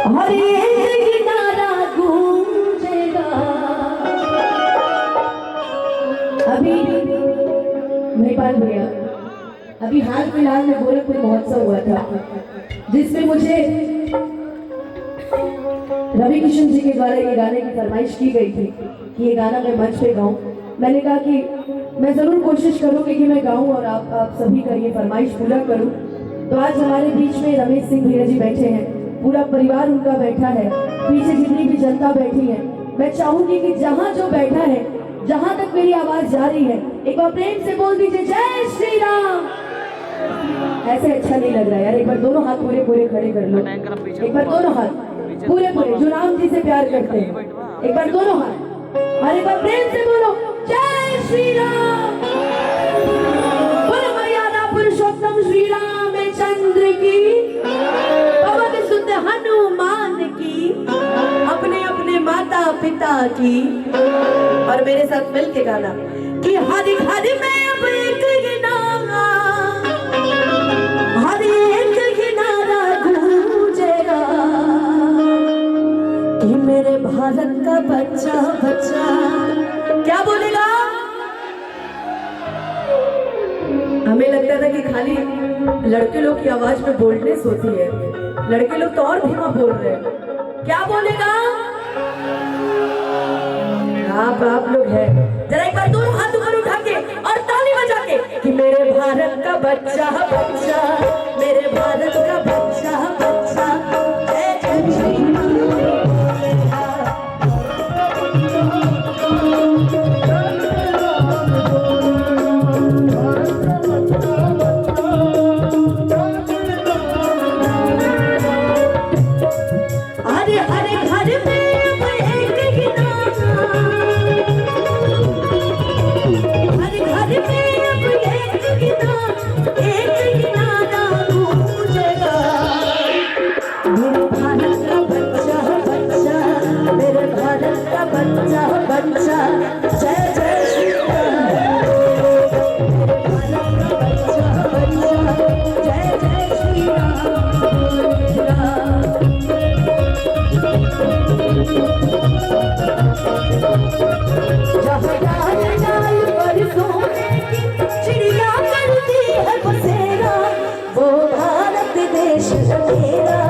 हर एक नारा गूंजेगा। अभी महिपाल भैया, अभी हाल फिलहाल में गोरखपुर महोत्सव हुआ था, जिसमें मुझे रवि किशन जी के द्वारा ये गाने की फरमाइश की गई थी कि ये गाना मैं मंच पे गाऊं। मैंने कहा कि मैं जरूर कोशिश करूंगी कि मैं गाऊं और आप सभी का ये फरमाइश पूरा करूं। तो आज हमारे बीच में रमेश सिंह भैया जी बैठे हैं, पूरा परिवार उनका बैठा है, पीछे जितनी भी जनता बैठी है। मैं चाहूंगी कि जहां जो बैठा है, जहां तक मेरी आवाज जा रही है, एक बार प्रेम से बोल दीजिए जय श्री राम। ऐसे अच्छा नहीं लग रहा यार, एक बार दोनों हाथ पूरे पूरे खड़े कर लो, एक बार दोनों हाथ पूरे पूरे जो राम जी से प्यार करते हैं, एक बार दोनों हाथ और एक बार प्रेम से बोलो जय श्री राम। बोलो मर्यादा पुरुषोत्तम श्री रामचंद्र की, पवन सुत हनुमान की, अपने अपने माता पिता की। और मेरे साथ मिल के गाना कि हर घर में अब एक ही नारा, हर एक ही नारा गूंजेगा कि मेरे भारत का बच्चा बच्चा क्या बोलेगा। हमें लगता था कि खाली लड़के लोग की आवाज में बोल्डनेस होती है, लड़के लोग तो और धीमा बोल रहे हैं। क्या बोलेगा आप लोग हैं। जरा एक बार दोनों हाथ ऊपर उठा के और ताली बजा के कि मेरे भारत का बच्चा बच्चा, मेरे भारत का बच्चा बच्चा, जय जय श्री बच्चा, जय जय श्री राम। जय जय श्री राम। जहाँ डाल डाल पर सोने की चिड़िया करती है बसेरा, वो भारत देश मेरा।